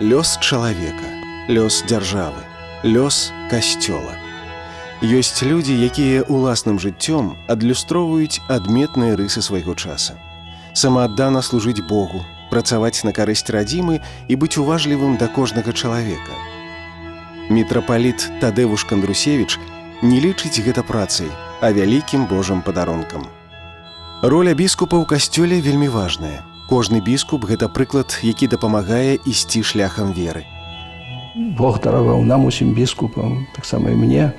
Лёс чалавека, лёс дзяржавы, лёс касцёла. Ёсць людзі, якія ўласным жыццём адлюстроўваюць адметныя рысы свайго часа. Самааддана служыць Богу, працаваць на карысць радзімы і быць уважлівым да кожнага чалавека. Мітрапаліт Тадэвуш Кандрусевіч не лічыць гэта працай, а вялікім Божым падарункам. Роля біскупа ў касцёле вельмі важная. Кожны біскуп – гэта прыклад, які дапамагае ісці шляхам веры. Бог дараваў нам усім біскупам, таксама і мне,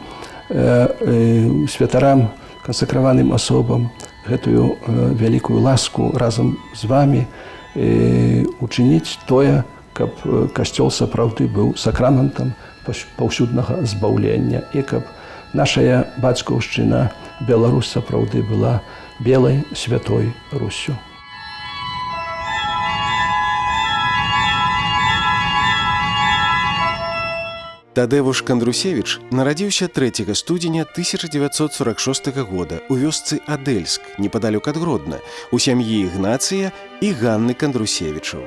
святарам, кансакраваным асобам, гэтую вялікую ласку разам з вамі учыніць тое, каб касцёл сапраўды быў сакраментам паўсюднага збаўлення і каб нашая бацькаўшчына Беларусь сапраўды была белай святой Руссю. Тадэвуш Кандрусевіч нарадзіўся 3 студзеня 1946 года ў вёсцы Адэльск, непадалёк ад Гродна, у сям'і Ігнацыя і Ганны Кандрусевічаў.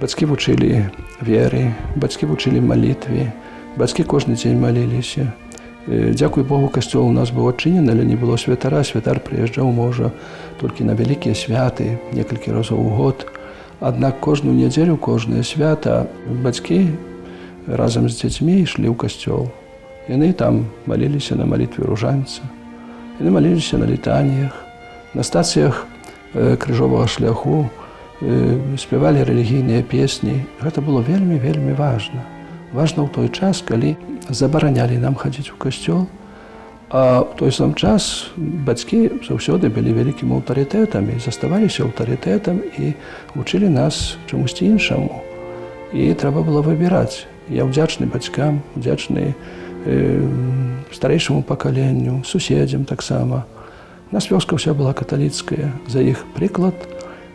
Бацькі вучылі веры, бацькі вучылі малітве, бацькі кожны дзень маліліся. Дзякуй Богу, касцёл у нас быў адчынены, але не было святара. Святар прыязджаў, можа, толькі на вялікія святы, некалькі разоў у год. Аднак кожную нядзелю, кожнае свята бацькі разам з дзецьмі ішлі ў касцёл. Яны там маліліся на малітве ружанца, яны маліліся на літаніях, на стацыях крыжовага шляху, спявалі рэлігійныя песні. Гэта было вельмі, вельмі важна. Важна ў той час, калі забаранялі нам хадзіць у касцёл, а ў той сам час бацькі заўсёды былі вялікімі аўтарытэтамі, заставаліся аўтарытэтам і вучылі нас чамусьці іншаму. І трэба было выбіраць. Я ўдзячны бацькам, ўдзячны старэйшаму пакаленню, суседзям таксама. У нас вёска ўся была каталіцкая. За іх прыклад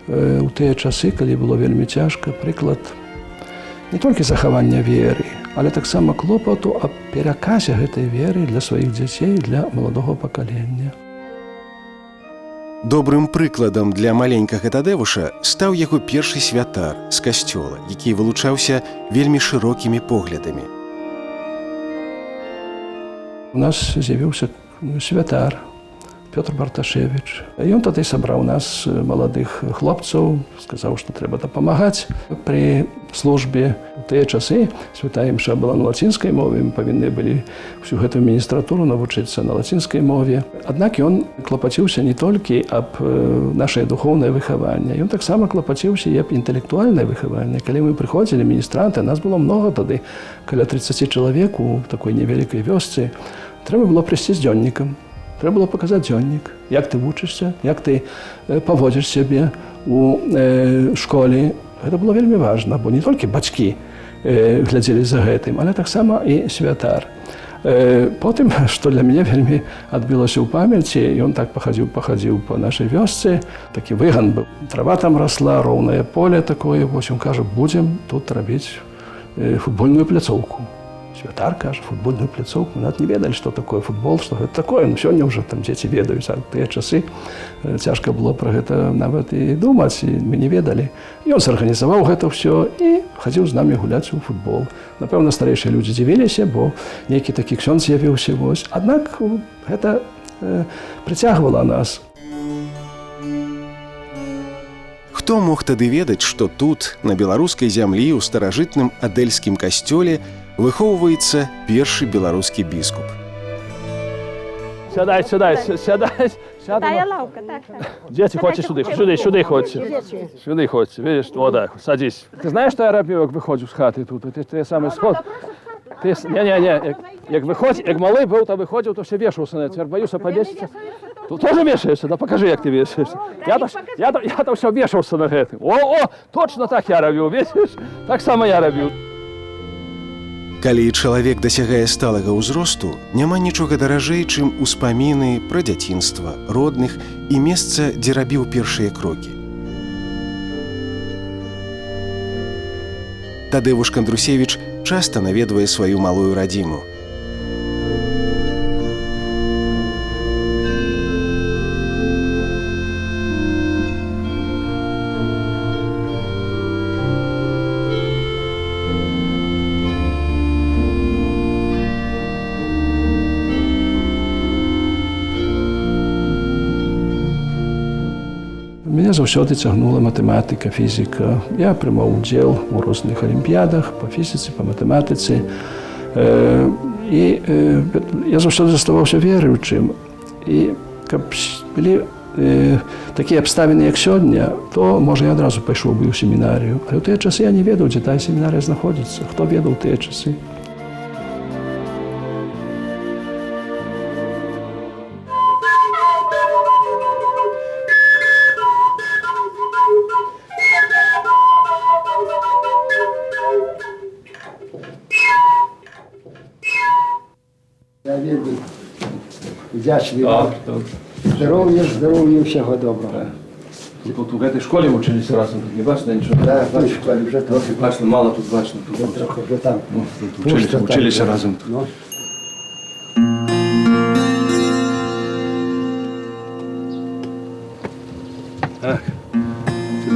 у тыя часы, калі было вельмі цяжка, прыклад не толькі захавання веры, але таксама клопату аб пераказе гэтай веры для сваіх дзяцей, для маладога пакалення. Добрым прыкладам для маленькага Тадэвуша стаў яго першы святар з касцёла, які вылучаўся вельмі шырокімі поглядамі. У нас з'явіўся святар Пётр Барташевіч. Ён тады сабраў нас, маладых хлопцаў, сказаў, што трэба дапамагаць пры службе. У тыя часы святая імша была на лацінскай мове, мы павінны былі всю гэтую міністратуру навучыцца на лацінскай мове. Аднак ён клапаціўся не толькі аб нашае духоўнае выхаванне, ён таксама клапаціўся і аб інтэлектуальнае выхаванне. Калі мы прыходзілі, міністранты, нас было многа тады, каля 30 чалавек у такой невялікай вёсцы, трэба было прыйсці з дзённікам. Трэба было паказаць дзённік, як ты вучышся, як ты паводзіш сябе ў школе. Гэта было вельмі важна, бо не толькі бацькі глядзелі за гэтым, але таксама і святар. Потым, што для мяне вельмі адбілася ў памяці, ён так пахадзіў па нашай вёсцы, такі выган быў. Трава там расла, роўнае поле такое, вось ён кажа, будзем тут рабіць футбольную пляцоўку. Святар, кажа, футбольную пляцоўку. Мы нават не ведалі, што такое футбол, што гэта такое. Ну, сёння ўжо там дзеці ведаюць, а тыя часы цяжка было пра гэта нават і думаць, і мы не ведалі. Ён зарганізаваў гэта ўсё і хадзіў з намі гуляць у футбол. Напэўна, старэйшыя людзі дзівіліся, бо нейкі такі ксёндз з'явіўся вось. Аднак гэта прыцягвала нас. Хто мог тады ведаць, што тут, на беларускай зямлі, у старажытным адэльскім касцёле, выхоўваецца першы беларускі біскуп. Сядай. Тая лаўка, так. Дзеці, ходзьце сюды, ходзьце. Сюды ходзьце, видиш, о, так, садись. Ты знаешь, што я рабіў, як выходзіў з хаты тут? Ты самы сход. Не, як малы быў, то выходзіў, то все вешаўся на цвер, баюся павесіцца. Тут тоже вешаешься? Да покажи, як ты вешаешься. Я то все вешаўся на гэтым. О, точно так я рабіў, видиш? Так само я рабіў. Калі чалавек дасягае сталага ўзросту, няма нічога даражэй, чым успаміны пра дзяцінства, родных і месца, дзе рабіў першыя крокі. Тадэвуш Кандрусевіч часта наведвае сваю малую радзіму. Мяне заўсёды цягнула матэматыка, фізіка. Я прымаў удзел у розных алімпіядах па фізіцы, па матэматыцы. І я заўсёды заставаўся веруючым. І каб былі такія абставіны, як сёння, то, можа, я адразу пайшоў бы ў семінарыю. Але ў тыя часы я не ведаў, дзе тая семінарыя знаходзіцца. Хто ведаў тыя часы? Я вельмі вдячний вам. Здоров'я, всього доброго. Тут у гэтай школе вучыліся разам, не бачна нічого? Так, в той школі вже трохи. Бачна, мало тут бачна. Вже трохи вже там. Вучыліся разам. Ну, Так,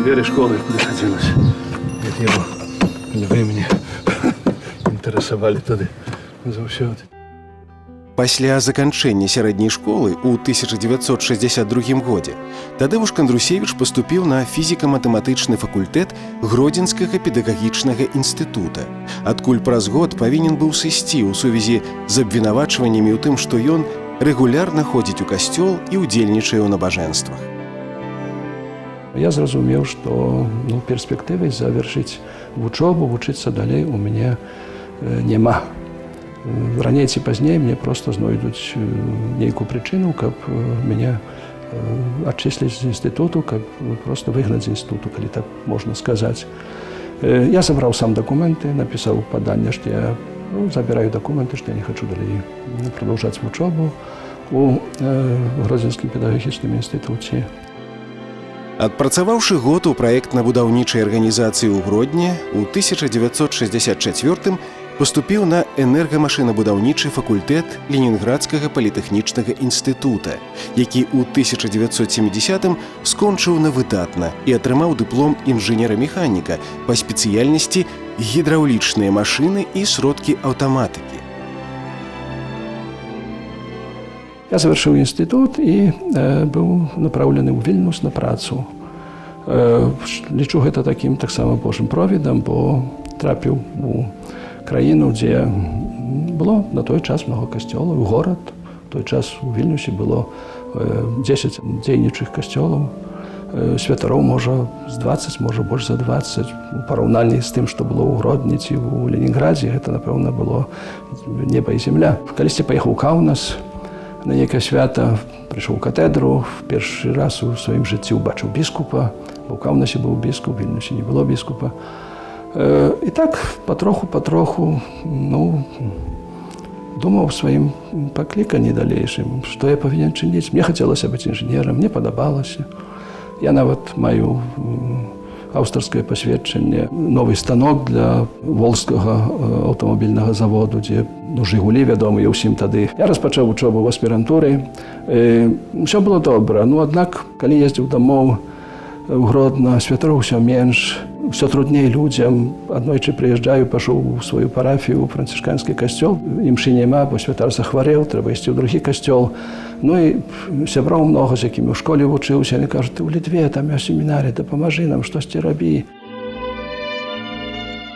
двери школы куди ходилось. Як його ви мені інтересували туди завсёды. Пасля заканчэння сярэдняй школы ў 1962 годзе Тадеуш Кандрусевіч паступіў на фізіка-матэматычны факультэт Гродзенскага педагагічнага інстытута, адкуль праз год павінен быў сысці ў сувязі з абвінавачваннямі ў тым, што ён рэгулярна ходзіць у касцёл і ўдзельнічае ў набажэнствах. Я зразумеў, што перспектывы завяршыць вучобу, вучыцца далей у мяне няма. Раней ці пазней мне проста знойдуць нейкую прычыну, каб мяне адчысліць з інстытуту, каб проста выгнаць з інстытуту, калі так можна сказаць. Я забраў сам дакументы, напісаў паданне, што я забіраю дакументы, што я не хачу далей прадаўжаць вучобу у Гродзенскім педагагічным інстытуце. Адпрацаваўшы год у праектна-будаўнічай арганізацыі ў Гродні, у 1964 паступіў на энергамашынабудаўнічы факультэт Ленінградскага палітэхнічнага інстытута, які ў 1970 скончыў на выдатна і атрымаў дыплом інжынера-механіка па спецыяльнасці гідраўлічныя машыны і сродкі аўтаматыкі. Я завяршыў інстытут і быў напраўлены ў Вільнюс на працу. Лічу гэта такім таксама Божым провідам, бо трапіў у краіну, дзе было на той час много касцёлаў, горад. У той час у Вільнюсе было 10 дзейнічых касцёлаў. Святароў, можа, з 20, можа, больш за 20. У параўнанні з тым, што было ў Гродні ці ў Ленінградзе, гэта, напэўна, было неба і зямля. Калісьці паехаў у Каўнас на нейкае свята, прыйшоў у катедру, першы раз у сваім жыцці ўбачыў біскупа, бо ў Каўнасе быў біскуп, у Вільнюсе не было біскупа. І так патроху думаў сваім пакліканні далейшым, што я павінен чыніць. Мне хацелася быць інжынерам, мне падабалася. Я нават маю аўстарскае пасведчанне, новы станок для Волжскага аўтамабільнага заводу, дзе «Жигулі» вядомыя ўсім тады. Я распачаў вучобу ў аспірантуры. Усё было добра, аднак, калі ездзіў дамоў у Гродно, святароў усё менш, усё трудней людзям. Аднойчы прыязджаю, пашоў у сваю парафію, у францішканскі касцёл. Імшы няма, бо святар захварэў, трэба ісці ў другі касцёл. І сяброў многа, з якімі ў школе вучыўся. Яны кажуць, ты ў Літве, там я семінарі, дапамажы нам, штосьці рабі.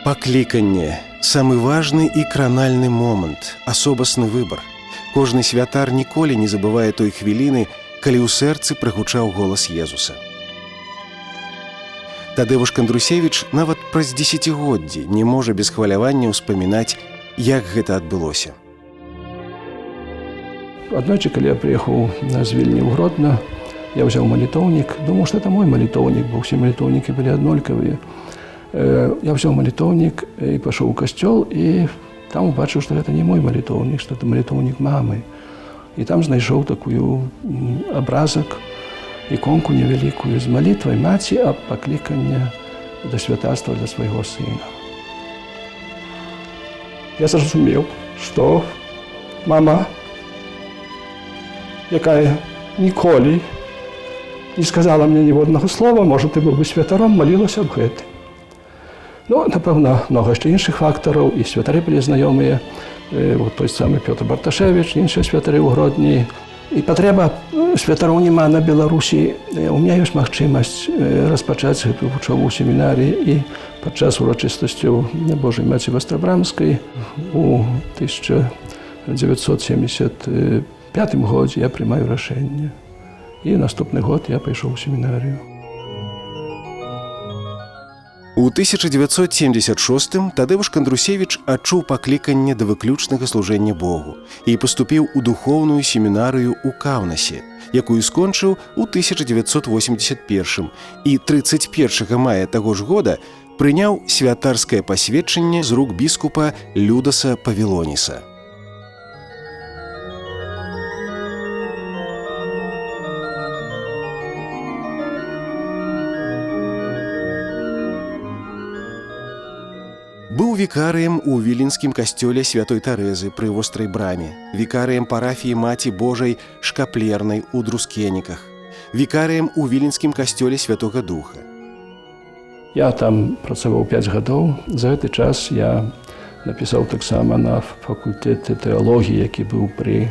Пакліканне – самы важны і кранальны момант, асобасны выбар. Кожны святар ніколі не забывае той хвіліны, калі ў сэрцы прагучаў голас Езуса. Тадеуш Кандрусевіч нават праз дзесяцігоддзі не можа без хвалявання ўспамінаць, як гэта адбылося. Аднойчы, калі я прыехаў з Вільні ў Гродно, я ўзяў малітоўнік. Думаў, што это мой малітоўнік, бо ўсе малітоўнікі былі аднолькавыя. Я ўзяў малітоўнік і пашоў у касцёл, і там убачыў, што гэта не мой малітоўнік, што это малітоўнік мамы. І там знайшоў такую абразак, іконку невялікую з малітвай маці аб пакліканні да святарства для свайго сына. Я зразумеў, што мама, якая ніколі не сказала мне ніводнага слова, можа, ты быў бы святаром, малілася аб гэтым. Напэўна, многа яшчэ іншых фактараў, і святары былі знаёмыя, той самы Пётр Барташевіч, іншыя святары ў Гродні. І патрэба святароў няма на Беларусі. У меня ёсць магчымасць распачаць гэтую вучобу ў семінарыі і падчас урачыстасцяў Божай Маці Вастрабрамскай у 1975 годзе я прымаю рашэнне. І наступны год я пайшоў у семінарыю. У 1976 Тадеуш Кандрусевіч адчуў пакліканне да выключнага служэння Богу і паступіў у духоўную семінарыю ў Каўнасе, якую скончыў у 1981 і 31 мая таго ж года прыняў святарскае пасведчанне з рук біскупа Людаса Павілоніса. Быў вікарыем у віленскім касцёле Святой Тарэзы пры Вострай браме, вікарыем парафіі Маці Божай Шкаплернай у Друскеніках, вікарыем у віленскім касцёле Святога Духа. Я там працаваў 5 гадоў. За гэты час я напісаў таксама на факультэце тэалогіі, які быў пры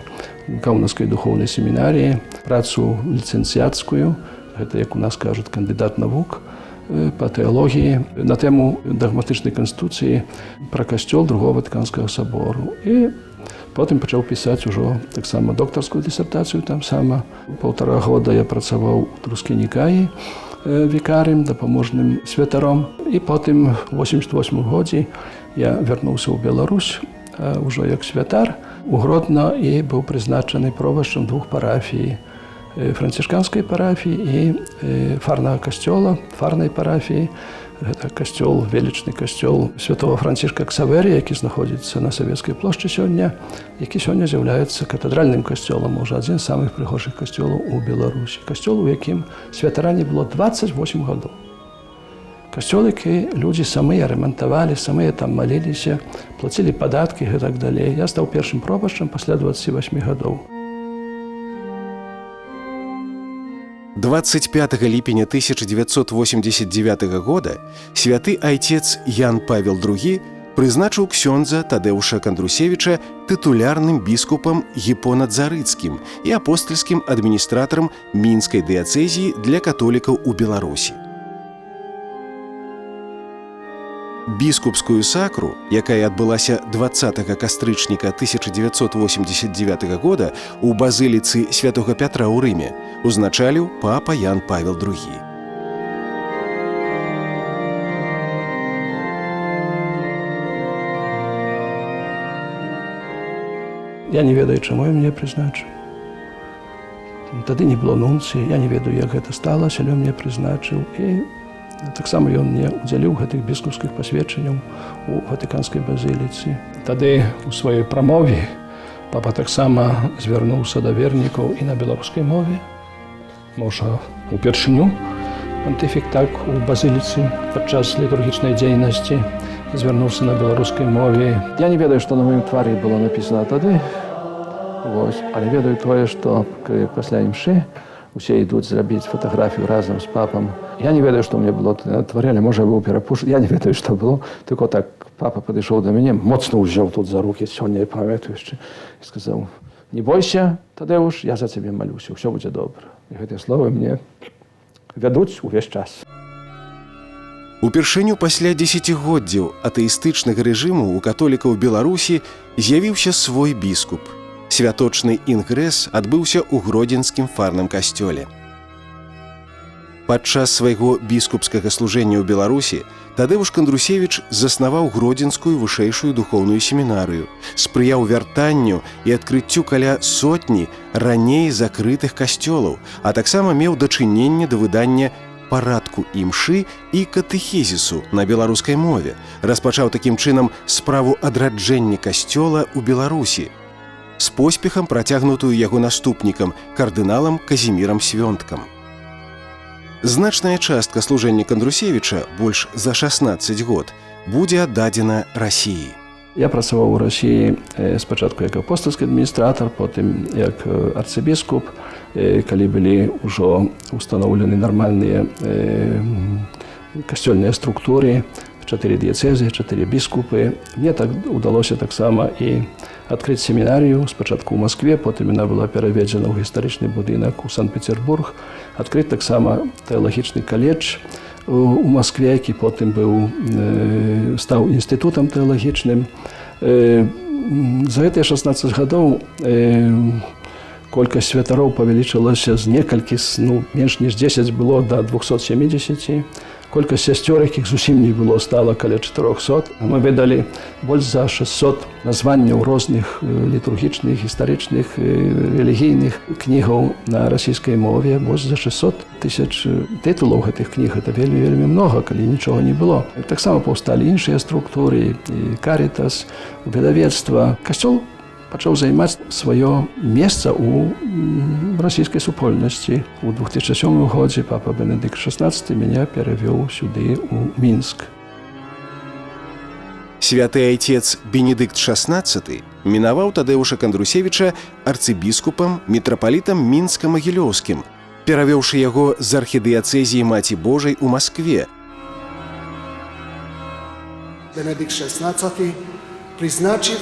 Каўнаскай духоўнай семінарыі, працу ліцэнцыяцкую, гэта, як у нас кажуць, кандыдат навук па тэалогіі на тэму дагматычнай канстытуцыі пра касцёл Другого Ватыканскага сабору. І потым пачаў пісаць ужо таксама доктарскую дысертацыю там сама. 1,5 года я працаваў у Друскенікаі вікарым, дапаможным святаром. І потым у 88 годзе я вярнуўся ў Беларусь ужо як святар у Гродно і быў прызначаны провадчым 2 парафій. Францішканскай парафіі і фарнага касцёла, фарнай парафіі. Гэта касцёл, велічны касцёл святого Францішка Ксаверія, які знаходзіцца на Савецкай плошчы сёння, які сёння з'яўляецца катэдральным касцёлам, можа, адзін з самых прыгожых касцёлаў у Беларусі. Касцёл, у якім святара не было 28 гадоў. Касцёл, які людзі самыя рамантавалі, самыя там маліліся, плацілі падаткі і так далей. Я стаў першым провадчым пасля 28 гадоў. 25 ліпеня 1989 года святы айцец Ян Павел II прызначыў ксёндза Тадеуша Кандрусевіча тытулярным біскупам гіпонадзарыцкім і апостальскім адміністратарам Мінскай дыяцэзіі для католікаў у Беларусі. Біскупскую сакру, якая адбылася 20 кастрычніка 1989 года у базыліцы Святога Пятра ў Рыме, узначаліў папа Ян Павел II. Я не ведаю, чаму ён мяне прызначыў. Тады не было нунцыі, я не ведаю, як гэта сталася, але ён мяне прызначыў. І таксама ён мне удзяліў гэтых біскупскіх пасведчанняў у Ватыканскай базіліцы. Тады у сваёй прамове папа таксама звярнуўся да вернікаў і на беларускай мове. Можа, упершыню пантыфік так у базіліцы падчас літургічнай дзейнасці звярнуўся на беларускай мове. Я не ведаю, што на маім твары было напісана тады, але ведаю тое, што пасля імшы усе ідуць зрабіць фатаграфію разам з папам. Я не ведаю, што мне было на твары, але можа, я быў перапушчаны. Я не ведаю, што было. Толькі так папа падышоў да мяне, моцна ўзяў тут за рукі, сёння я памятаю яшчэ, і сказаў: «Не бойся, Тадеуш, я за цябе малюся, ўсё будзе добра». І гэтыя словы мне вядуць увесь час. Упершыню пасля дзесяцігоддзяў атэістычнага рэжыму у католікаў Беларусі з'явіўся свой біскуп. Святочны інгрэс адбыўся ў гродзенскім фарным касцёле. Падчас свайго біскупскага служэння ў Беларусі Тадеуш Кандрусевіч заснаваў гродзенскую вышэйшую духоўную семінарыю, спрыяў вяртанню і адкрыццю каля сотні раней закрытых касцёлаў, а таксама меў дачыненне да выдання парадку імшы і катэхезісу на беларускай мове, распачаў такім чынам справу адраджэння касцёла ў Беларусі, з поспехам працягнутую яго наступнікам, кардыналам Казімірам Свёнткам. Значная частка служэння Кандрусевіча, больш за 16 год, будзе аддадзена Расіі. Я працаваў у Расіі спачатку як апостальскі адміністратар, потым як арцыбіскуп, калі былі ўжо устаноўлены нармальныя касцёльныя структуры. 4 дыяцэзы, 4 біскупы. Мне так удалося таксама і адкрыць семінарію, спачатку ў Маскве, потым яна была пераведзена ў гістарычны будынак у Санкт-Петербург, адкрыць таксама тэалагічны каледж у Маскве, які потым стаў інстытутам тэалагічным. За гэтыя 16 гадоў колькасць святароў павялічылася з некалькі, менш ніж 10 было да 270. Колькасць сясцёр, якіх зусім не было, стала каля 400. Мы выдалі больш за 600 названняў розных літургічных, гістарычных, рэлігійных кнігаў на расійскай мове. Больш за 600 тысяч тытулаў гэтых кніг. Гэта вельмі многа, калі нічога не было. Таксама паўсталі іншыя структуры, і Карітас, выдавецтва. Касцёл пачаў займаць сваё месца ў расійскай супольнасці. У 2007 годзе папа Бенедыкт XVI мяне перавёў сюды, у Мінск. Святы айцец Бенедыкт XVI мінаваў Тадэуша Кандрусевіча арцыбіскупам, мітрапалітам мінска-магілёўскім, перавёўшы яго з архідыяцэзіі Маці Божай у Маскве. Benedikt XVI priznačiv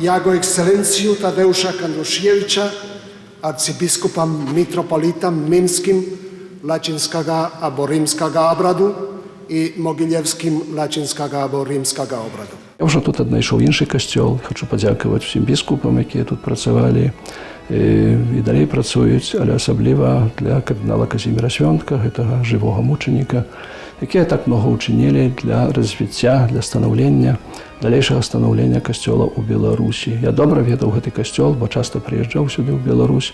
Jego ekscelenciju Tadeusza Kandrusiewicza, arcybiskupa mitropolita mińskim łacińskiego albo rzymskiego obradu i mogilewskim łacińskiego albo rzymskiego obradu. Я ўжо тут аднайшоў іншы касцёл. Хачу падзякаваць усім біскупам, якія тут працавалі і далей працуюць, але асабліва для кардынала Казіміра Свёнтка, гэтага жывога мучаніка, якія так многа ўчынілі для развіцця, для станаўлення, далейшага станаўлення касцёла ў Беларусі. Я добра ведаў гэты касцёл, бо часта прыязджаў сюды ў Беларусь,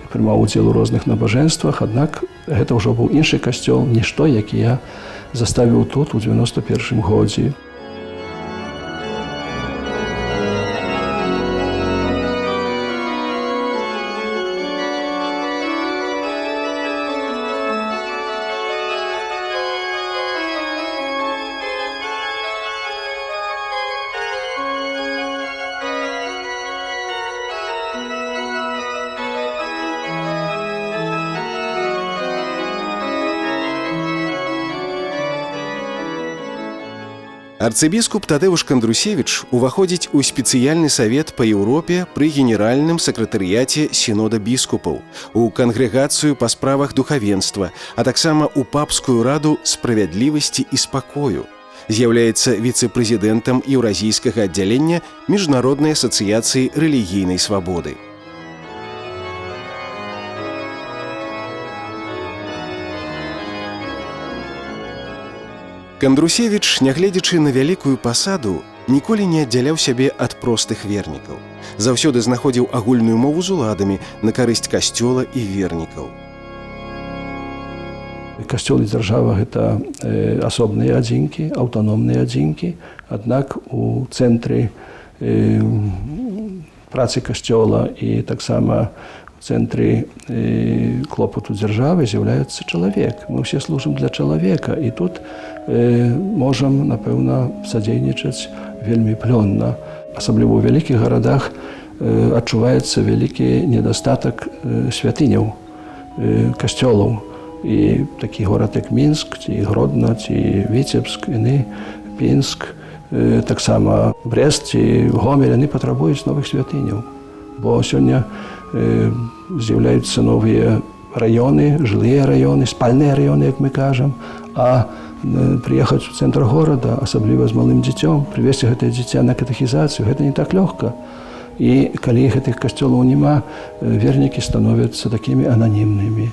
прымаў удзел у розных набажэнствах, аднак гэта ўжо быў іншы касцёл, ніж той, які я заставіў тут у 91 годзе. Арцыбіскуп Тадэуш Кандрусевіч уваходзіць у спецыяльны савет па Еўропе пры генеральным сакратарыяце сінода біскупаў, у кангрэгацыю па справах духавенства, а таксама ў папскую раду справядлівасці і спакою. З'яўляецца віцэ-прэзідэнтам еўразійскага аддзялення Міжнароднай асацыяцыі рэлігійнай свабоды. Кандрусевіч, нягледзячы на вялікую пасаду, ніколі не аддзяляў сябе ад простых вернікаў. Заўсёды знаходзіў агульную мову з уладамі на карысць касцёла і вернікаў. Касцёл і дзяржава – гэта асобныя адзінкі, аўтаномныя адзінкі. Аднак у цэнтры працы касцёла і таксама в цэнтры клопату дзяржавы з'яўляецца чалавек. Мы ўсе служым для чалавека, і тут можам, напэўна, садзейнічаць вельмі плённа. Асабліва ў вялікіх гарадах адчуваецца вялікі недастатак святыняў, касцёлаў. І такі горад, як Мінск, ці Гродно, ці Віцебск, Пінск, таксама Брест ці Гомель, яны патрабуюць новых святыняў. Бо сёння з'яўляюцца новыя раёны, жылыя раёны, спальныя раёны, як мы кажам, а прыехаць у цэнтр горада, асабліва з малым дзіцём, прывесці гэтае дзіця на катэхізацыю, гэта не так лёгка. І калі гэтых касцёлаў няма, вернікі становяцца такімі ананімнымі.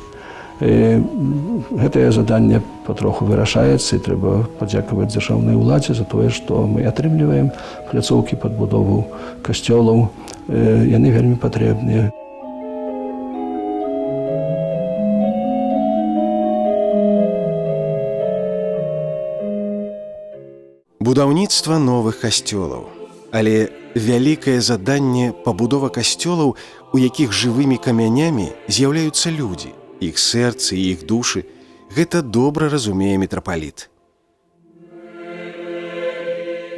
Гэтае заданне патроху вырашаецца, і трэба падзякаваць дзяржаўнай уладзе за тое, што мы атрымліваем пляцоўкі пад будову касцёлаў. Яны вельмі патрэбныя. Будаўніцтва новых касцёлаў. Але вялікае заданне пабудова касцёлаў, у якіх жывымі камянямі з'яўляюцца людзі, іх сэрцы і іх душы, гэта добра разумее мітрапаліт.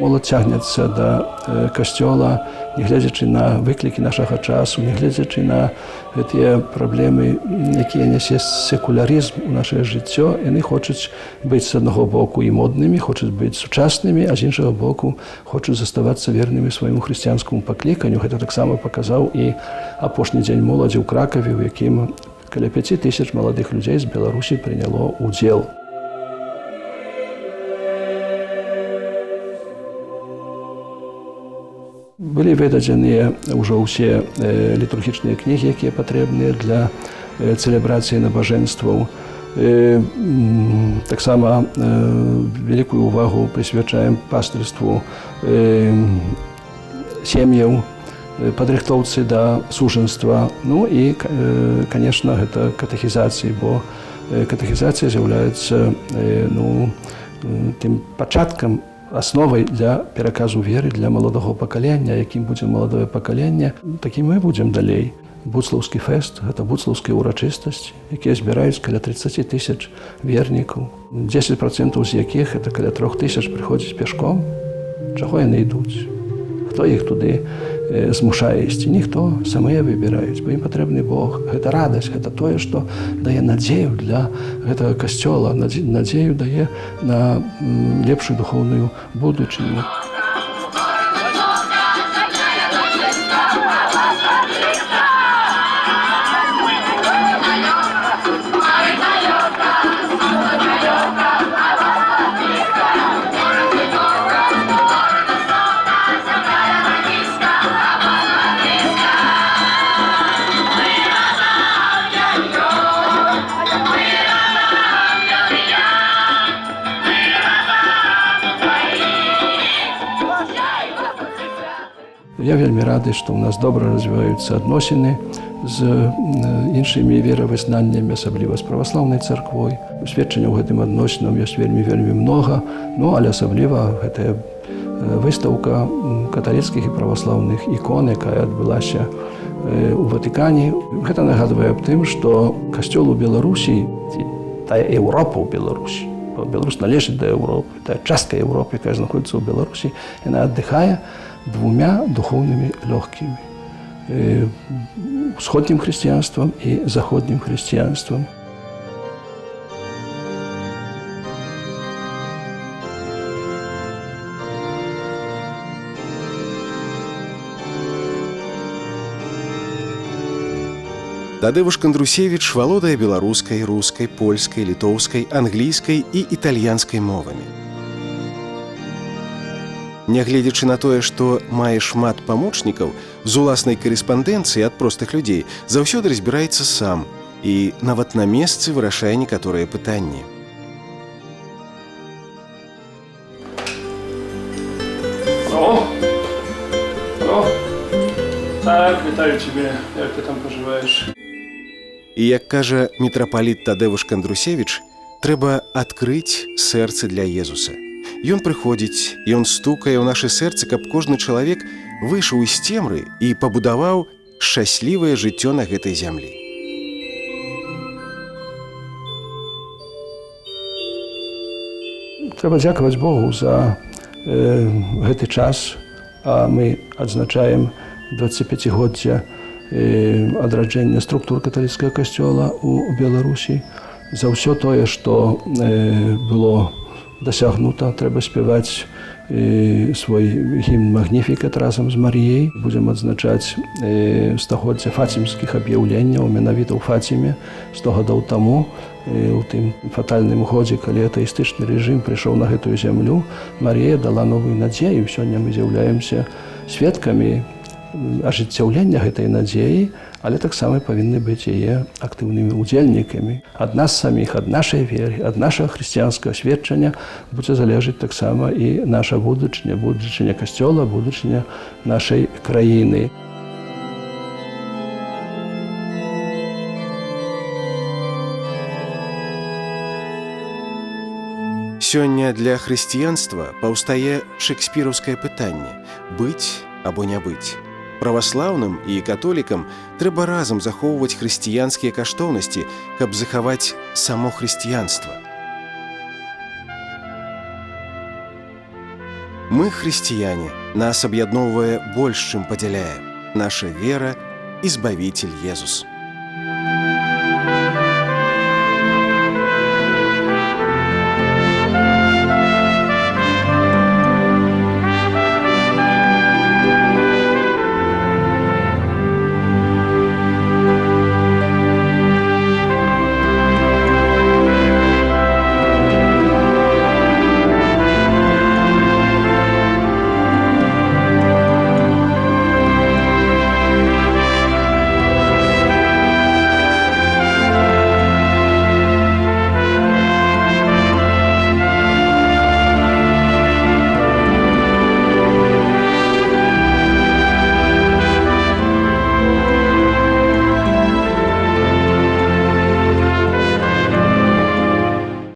Молодь цягнецца да касцёла нягледзячы на выклікі нашага часу, нягледзячы на гэтыя праблемы, якія нясе секулярызм у нашае жыццё, яны хочуць быць з аднаго боку і моднымі, хочуць быць сучаснымі, а з іншага боку хочуць заставацца вернымі свайму хрысціянскаму пакліканню. Гэта таксама паказаў і апошні дзень моладзі ў Кракаве, у якім каля 5000 маладых людзей з Беларусі прыняло ўдзел. Былі выдадзеныя ўжо ўсе літургічныя кнігі, якія патрэбныя для цэлебрацыі набажэнстваў. Таксама вялікую ўвагу прысвячаем пастырству сем'яў, падрыхтоўцы да сужанства. Ну і, канешне, гэта катэхізацыі, бо катэхізацыя з'яўляецца тым пачаткам, асновай для пераказу веры для маладога пакалення. Якім будзе маладое пакаленне, такім мы будзем далей. Буцлаўскі фэст – гэта буцлаўскія ўрачыстасці, якія збіраюць каля 30 000 вернікаў, 10% з якіх, это каля 3000, прыходзяць пешком. Чаго яны ідуць? Хто іх туды змушае ісці? Ніхто, самыя выбіраюць, бо ім патрэбны Бог. Гэта радасць, гэта тое, што дае надзею для гэтага касцёла, надзею дае на лепшую духоўную будучыню. Я вельмі рады, што ў нас добра развіваюцца адносіны з іншымі веравызнаннямі, асабліва з праваслаўнай царквой. Сведчанняў гэтым адносінам ёсць вельмі многа, але асабліва гэтая выстаўка каталіцкіх і праваслаўных ікон, якая адбылася у Ватыкане. Гэта нагадвае аб тым, што касцёл у Беларусі, тая Еўропа ў Беларусі, Беларусь належыць да Еўропы, тая частка Еўропы, якая знаходзіцца ў Беларусі, яна аддыхае двумя духоўнымі лёгкімі – усходнім хрысціянствам і заходнім хрысціянствам. Тадеуш Кандрусевіч валодае беларускай, рускай, польскай, літоўскай, англійскай і італьянскай мовамі. Нягледзячы на тое, што мае шмат памочнікаў, з уласнай карэспандэнцыі ад простых людзей заўсёды разбіраецца сам і нават на месцы вырашае некаторыя пытанні. Так, вітаю цябе. Як ты там пажываеш? І як кажа мітрапаліт Тадеуш Кандрусевіч, трэба адкрыць сэрцы для Езуса. Ён прыходзіць, ён стукае ў нашы сэрцы, каб кожны чалавек выйшаў з цемры і пабудаваў шчаслівае жыццё на гэтай зямлі. Трэба дзякаваць Богу за гэты час, а мы адзначаем 25-годдзя адраджэння структур каталіцкага касцёла ў Беларусі. За ўсё тое, што было дасягнута, трэба спяваць свой гімн «Магніфікат» разам з Маріяй. Будзем адзначаць стагоддзя фацімскіх аб'яўленняў, менавіта ў Фаціме 100 гадоў таму, у тым фатальным годзе, калі атэістычны рэжым прыйшоў на гэтую зямлю. Марія дала новую надзею. Сёння мы з'яўляемся сведкамі ажыццяўлення гэтай надзеі, але таксама павінны быць яе актыўнымі удзельнікамі. Ад нас саміх, ад нашай веры, ад нашага хрысціянскага сведчання будзе залежыць таксама і наша будучыня, будучыня касцёла, будучыня нашай краіны. Сёння для хрысціянства паўстае шэкспіраўскае пытанне – быць або не быць. Праваслаўным і католікам трэба разам захоўваць хрысціянскія каштоўнасці, каб захаваць само хрысціянства. Мы хрысціяне, нас аб'ядноўвае больш, чым падзяляе. Наша вера і Збавіцель Езус.